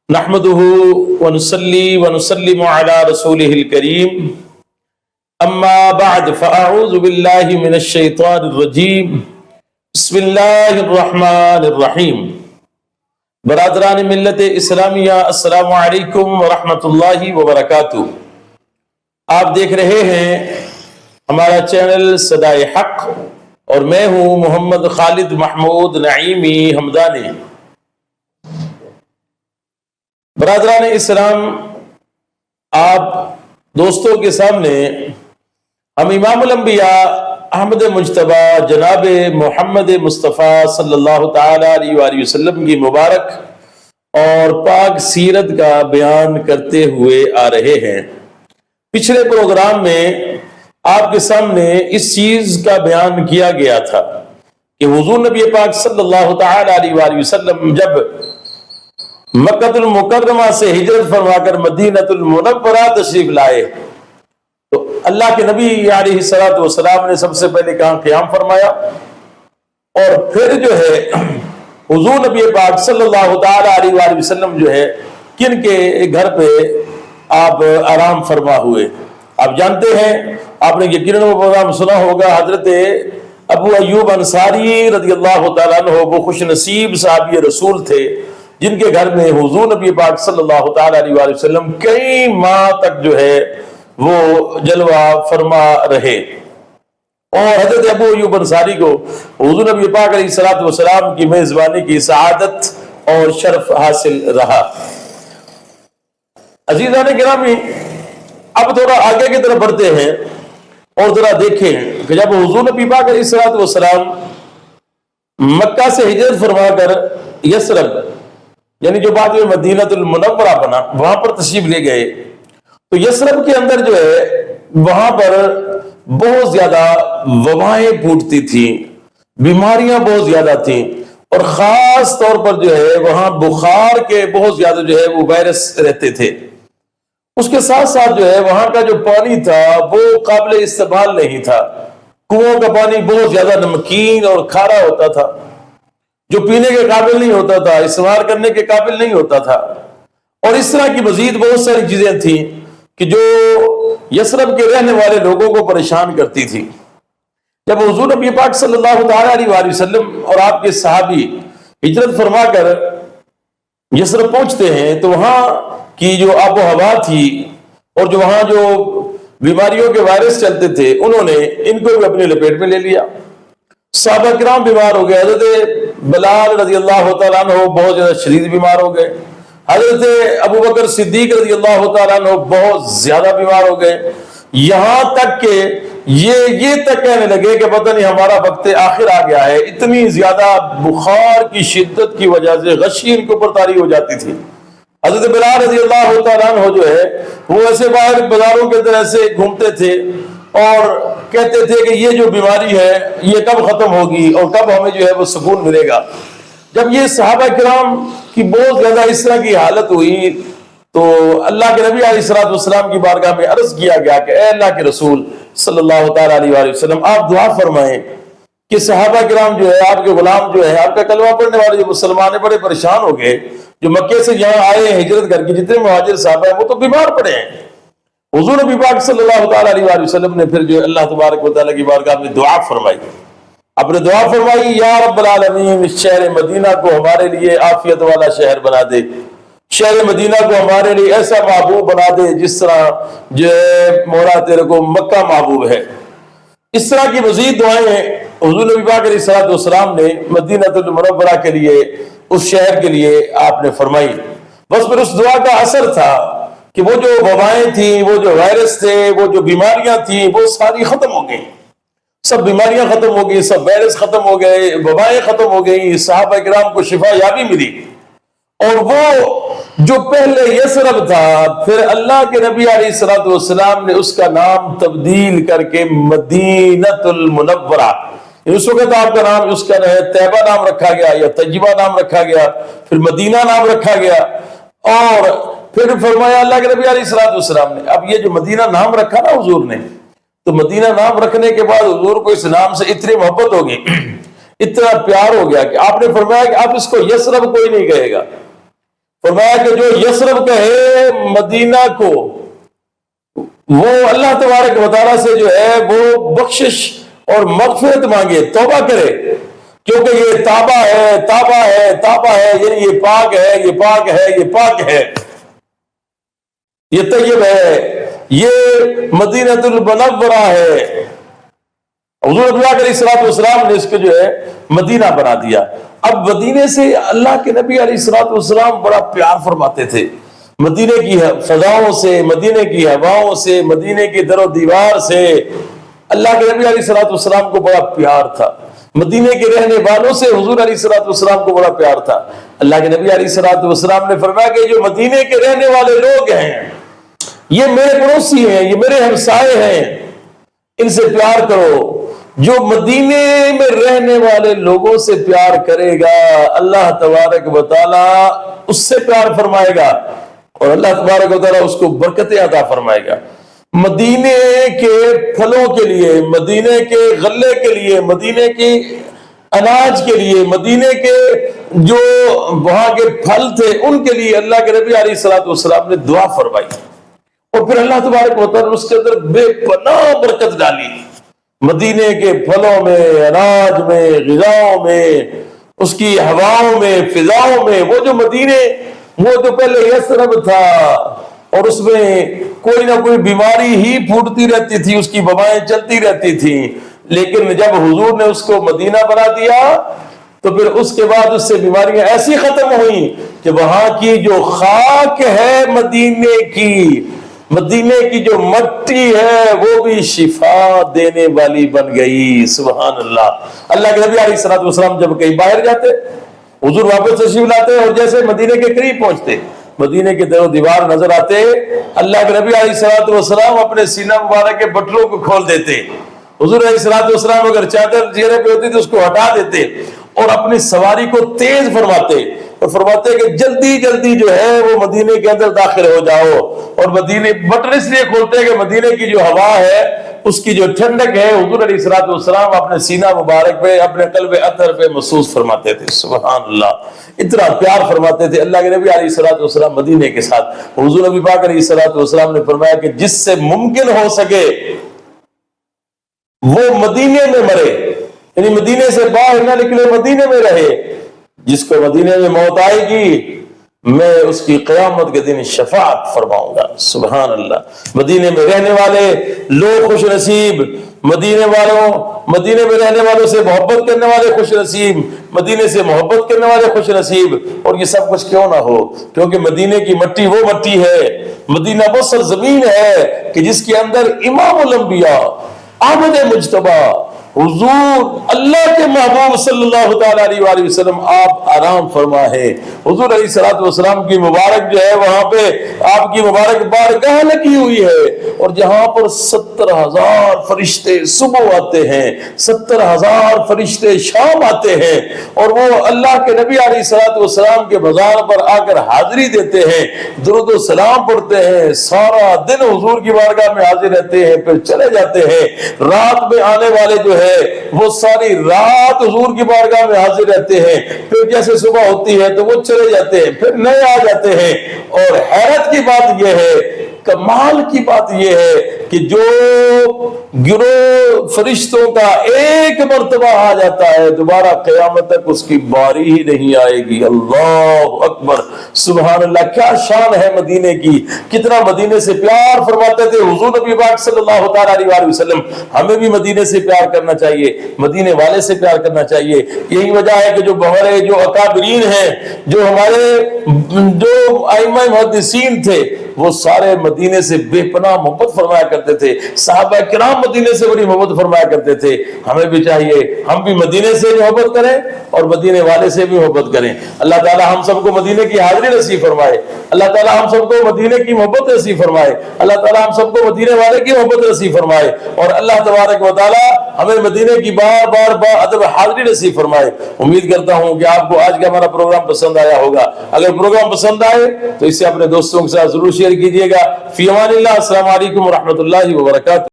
نحمده ونصلي ونسلم على رسوله الكريم اما بعد فاعوذ بالله من الشيطان الرجيم بسم الله الرحمن الرحیم۔ برادران ملت اسلامیہ، السلام علیکم ورحمۃ اللہ وبرکاتہ۔ آپ دیکھ رہے ہیں ہمارا چینل صدائے حق اور میں ہوں محمد خالد محمود نعیمی حمدانی۔ برادران اسلام، آپ دوستوں کے سامنے ہم امام الانبیاء احمد مجتبی جناب محمد مصطفیٰ صلی اللہ تعالی علیہ وآلہ وسلم کی مبارک اور پاک سیرت کا بیان کرتے ہوئے آ رہے ہیں۔ پچھلے پروگرام میں آپ کے سامنے اس چیز کا بیان کیا گیا تھا کہ حضور نبی پاک صلی اللہ تعالی علیہ وآلہ وسلم جب مکہ المکرمہ سے ہجرت فرما کر مدینہ المنورہ تشریف لائے تو اللہ کے نبی علیہ الصلوۃ والسلام نے سب سے پہلے کہاں قیام فرمایا، اور پھر جو ہے حضور نبی پاک صلی اللہ تعالی علیہ وآلہ وسلم جو ہے کن کے گھر پہ آپ آرام فرما ہوئے۔ آپ جانتے ہیں، آپ نے یقیناً وہ پروگرام سنا ہوگا، حضرت ابو ایوب انصاری رضی اللہ تعالیٰ عنہ وہ خوش نصیب صحابی رسول تھے جن کے گھر میں حضور نبی پاک صلی اللہ تعالی علیہ وآلہ وسلم کئی ماہ تک جو ہے وہ جلوہ فرما رہے، اور حضرت ابو ایوب انصاری کو حضور نبی پاک علیہ الصلوۃ والسلام کی میزبانی کی سعادت اور شرف حاصل رہا۔ عزیزان گرامی، اب تھوڑا آگے کی طرف بڑھتے ہیں اور ذرا دیکھیں کہ جب حضور نبی پاک علیہ الصلوۃ والسلام مکہ سے ہجرت فرما کر یثرب یعنی جو بعد میں مدینہ المنورہ بنا وہاں پر تشریف لے گئے تو یثرب کے اندر جو ہے وہاں پر بہت زیادہ وبائیں پھوٹتی تھیں، بیماریاں بہت زیادہ تھیں، اور خاص طور پر جو ہے وہاں بخار کے بہت زیادہ جو ہے وہ وائرس رہتے تھے۔ اس کے ساتھ ساتھ جو ہے وہاں کا جو پانی تھا وہ قابل استعمال نہیں تھا، کنووں کا پانی بہت زیادہ نمکین اور کھارا ہوتا تھا، جو پینے کے قابل نہیں ہوتا تھا، استعمال کرنے کے قابل نہیں ہوتا تھا، اور اس طرح کی مزید بہت ساری چیزیں تھیں کہ جو یثرب کے رہنے والے لوگوں کو پریشان کرتی تھی۔ جب حضور نبی پاک صلی اللہ تعالی علیہ وآلہ وسلم اور آپ کے صحابی ہجرت فرما کر یثرب پہنچتے ہیں تو وہاں کی جو آب و ہوا تھی اور جو وہاں جو بیماریوں کے وائرس چلتے تھے انہوں نے ان کو بھی اپنے لپیٹ میں لے لیا۔ صحابہ کرام بیمار ہو گئے، حضرت بلال رضی اللہ تعالیٰ عنہ بہت زیادہ شدید بیمار ہو گئے، حضرت ابو بکر صدیق رضی اللہ تعالیٰ عنہ بہت زیادہ بیمار ہو گئے، یہاں تک کہ یہ تک کہنے لگے کہ پتہ نہیں ہمارا وقت آخر آ گیا ہے۔ اتنی زیادہ بخار کی شدت کی وجہ سے غشی ان کے اوپر طاری ہو جاتی تھی۔ حضرت بلال رضی اللہ تعالیٰ عنہ جو ہے وہ ایسے باہر بازاروں کے طرح سے گھومتے تھے اور کہتے تھے کہ یہ جو بیماری ہے یہ کب ختم ہوگی اور کب ہمیں جو ہے وہ سکون ملے گا۔ جب یہ صحابہ کرام کی بہت زیادہ اس طرح کی حالت ہوئی تو اللہ کے نبی علیہ الصلوۃ والسلام کی بارگاہ میں عرض کیا گیا کہ اے اللہ کے رسول صلی اللہ تعالی علیہ وآلہ وسلم، آپ دعا فرمائیں کہ صحابہ کرام جو ہے آپ کے غلام جو ہے آپ کا کلمہ پڑھنے والے جو مسلمان ہیں بڑے پریشان ہو گئے، جو مکے سے یہاں آئے ہیں ہجرت کر کے جتنے مہاجر صحابہ ہیں وہ تو بیمار پڑے ہیں۔ حضور نبی پاک صلی اللہ تعالی علیہ وآلہ وسلم نے پھر جو اللہ تبارک و تعالیٰ کی بارگاہ میں دعا فرمائی، اپنے دعا فرمائی، یا رب العالمین اس شہر مدینہ کو ہمارے لیے عافیت والا شہر بنا دے، شہر مدینہ کو ہمارے لیے ایسا محبوب بنا دے جس طرح جو مولا تیرے کو مکہ محبوب ہے۔ اس طرح کی مزید دعائیں حضور نبی پاک علیہ الصلوۃ والسلام نے مدینہ المنورہ کے لیے، اس شہر کے لیے آپ نے فرمائی۔ بس پھر اس دعا کا اثر تھا کہ وہ جو وبائیں تھیں، وہ جو وائرس تھے، وہ جو بیماریاں تھیں وہ ساری ختم ہو گئیں، سب بیماریاں ختم ہو گئی، سب وائرس ختم ہو گئے، وبائیں ختم ہو گئی، صحابہ کرام کو شفا یابی ملی، اور وہ جو پہلے یثرب تھا پھر اللہ کے نبی علیہ الصلوۃ والسلام نے اس کا نام تبدیل کر کے مدینہ المنورہ، اس وقت آپ کا نام اس کا طیبہ نام رکھا گیا یا طیبہ نام رکھا گیا، پھر مدینہ نام رکھا گیا، اور پھر فرمایا اللہ کے نبی علیہ الصلوۃ والسلام نے اب یہ جو مدینہ نام رکھا نا حضور نے، تو مدینہ نام رکھنے کے بعد حضور کو اس نام سے اتنی محبت ہو گئی، اتنا پیار ہو گیا کہ آپ نے فرمایا کہ اب اس کو یثرب کوئی نہیں کہے گا، فرمایا کہ جو یثرب کہے مدینہ کو، وہ اللہ تبارک و تعالیٰ سے جو ہے وہ بخشش اور مغفرت مانگے، توبہ کرے، کیونکہ یہ تابہ ہے، تابہ ہے، تابہ ہے، یعنی یہ پاک ہے، یہ پاک ہے، یہ پاک ہے، یہ طیب ہے، یہ مدینہ المنورہ ہے۔ حضور نبی علیہ الصلوۃ والسلام نے اس کو جو ہے مدینہ بنا دیا۔ اب مدینے سے اللہ کے نبی علیہ الصلوۃ والسلام بڑا پیار فرماتے تھے، مدینے کی فضاؤں سے، مدینے کی ہواؤں سے، مدینے کی در و دیوار سے اللہ کے نبی علیہ الصلوۃ والسلام کو بڑا پیار تھا، مدینے کے رہنے والوں سے حضور علیہ الصلوۃ والسلام کو بڑا پیار تھا۔ اللہ کے نبی علیہ الصلوۃ والسلام نے فرمایا کہ جو مدینے کے رہنے والے لوگ ہیں یہ میرے پڑوسی ہیں، یہ میرے ہمسائے ہیں، ان سے پیار کرو۔ جو مدینے میں رہنے والے لوگوں سے پیار کرے گا اللہ تبارک و تعالیٰ اس سے پیار فرمائے گا، اور اللہ تبارک و تعالیٰ اس کو برکتیں عطا فرمائے گا۔ مدینے کے پھلوں کے لیے، مدینے کے غلے کے لیے، مدینے کے اناج کے لیے، مدینے کے جو وہاں کے پھل تھے ان کے لیے اللہ کے نبی علیہ الصلوۃ والسلام نے دعا فرمائی، اور پھر اللہ تبارک و تعالیٰ نے اس کے اندر بے پناہ برکت ڈالی۔ مدینے کے پھلوں میں، اناج میں، غذاؤں میں، اس کی ہواؤں میں، فضاؤں میں، وہ جو مدینے، وہ جو پہلے یثرب تھا اور اس میں کوئی نہ کوئی بیماری ہی پھوٹتی رہتی تھی، اس کی وبائیں چلتی رہتی تھیں، لیکن جب حضور نے اس کو مدینہ بنا دیا تو پھر اس کے بعد اس سے بیماریاں ایسی ختم ہوئیں کہ وہاں کی جو خاک ہے مدینے کی جو مٹی ہے وہ بھی شفا دینے والی بن گئی۔ سبحان اللہ۔ اللہ کے نبی علیہ الصلوۃ والسلام جب کہیں باہر جاتے حضور واپس تشریف لاتے اور جیسے مدینے کے قریب پہنچتے مدینے کے در و دیوار نظر آتے، اللہ کے نبی علیہ الصلوۃ والسلام اپنے سینہ مبارک کے بٹروں کو کھول دیتے۔ حضور علیہ الصلوۃ والسلام اگر چادر چہرے پہ ہوتی تو اس کو ہٹا دیتے اور اپنی سواری کو تیز فرماتے اور فرماتے کہ جلدی جلدی جو ہے وہ مدینے کے اندر داخل ہو جاؤ، اور مدینے بٹر اس لیے کھولتے کہ مدینے کی جو ہوا ہے اس کی جو ٹھنڈک ہے حضور علیہ الصلوۃ والسلام اپنے سینہ مبارک پہ، اپنے قلب اطہر پہ محسوس فرماتے تھے۔ سبحان اللہ، اتنا پیار فرماتے تھے اللہ کے نبی علیہ الصلوۃ والسلام مدینے کے ساتھ۔ حضور نبی پاک علیہ الصلوۃ والسلام نے فرمایا کہ جس سے ممکن ہو سکے وہ مدینے میں مرے، یعنی مدینے سے باہر نہ نکلے، مدینے میں رہے۔ جس کو مدینے میں موت آئے گی میں اس کی قیامت کے دن شفاعت فرماؤں گا۔ سبحان اللہ۔ مدینے میں رہنے والے لوگ خوش نصیب، مدینے میں رہنے والوں سے محبت کرنے والے خوش نصیب، مدینے سے محبت کرنے والے خوش نصیب۔ اور یہ سب کچھ کیوں نہ ہو؟ کیونکہ مدینے کی مٹی وہ مٹی ہے، مدینہ وہ سرزمین ہے کہ جس کے اندر امام الانبیاء احمد مجتبی حضور اللہ کے محبوب صلی اللہ تعالیٰ علیہ وآلہ وسلم آپ آرام فرما ہے۔ حضور علیہ الصلوۃ والسلام کی مبارک جو ہے وہاں پہ آپ کی مبارک بارگاہ لگی ہوئی ہے، اور جہاں پر 70,000 فرشتے صبح آتے ہیں، 70,000 فرشتے شام آتے ہیں، اور وہ اللہ کے نبی علیہ الصلوۃ والسلام کے مزار پر آ کر حاضری دیتے ہیں، درود و سلام پڑھتے ہیں، سارا دن حضور کی بارگاہ میں حاضر رہتے ہیں، پھر چلے جاتے ہیں۔ رات میں آنے والے جو ہے وہ ساری رات حضور کی بارگاہ میں حاضر رہتے ہیں، پھر جیسے صبح ہوتی ہے تو وہ چلے جاتے ہیں، پھر نئے آ جاتے ہیں۔ اور حیرت کی بات یہ ہے، کمال کی بات یہ ہے کہ جو گروہ فرشتوں کا ایک مرتبہ آ جاتا ہے دوبارہ قیامت تک اس کی باری ہی نہیں آئے گی۔ اللہ اکبر، سبحان اللہ۔ کیا شان ہے مدینے کی، کتنا مدینے سے پیار فرماتے تھے حضور نبی پاک صلی اللہ تعالیٰ علیہ وسلم۔ ہمیں بھی مدینے سے پیار کرنا چاہیے، مدینے والے سے پیار کرنا چاہیے۔ یہی وجہ ہے کہ جو ہمارے جو اکابرین ہیں، جو ہمارے جو ائمہ محدثین تھے، وہ سارے مدینے سے بے پناہ محبت فرمایا کرتے تھے۔ صحابہ کرام مدینے سے بڑی محبت فرمایا کرتے تھے۔ ہمیں بھی چاہیے ہم بھی مدینے سے محبت کریں اور مدینے والے سے بھی محبت کریں۔ اللہ تعالی ہم سب کو مدینے کی حاضری نصیب فرمائے، اللہ تعالی ہم سب کو مدینے کی محبت نصیب فرمائے، اللہ تعالی ہم سب کو مدینے والے کی محبت نصیب فرمائے، اور اللہ تبارک و تعالی ہمیں مدینے کی بار ادب حاضری نصیب فرمائے۔ امید کرتا ہوں کہ آپ کو آج کا ہمارا پروگرام پسند آیا ہوگا۔ اگر پروگرام پسند آئے تو اسے اپنے دوستوں کے ساتھ ضرور شیئر کیجیے گا۔ فی امان اللہ، السلام علیکم ورحمۃ اللہ وبرکاتہ۔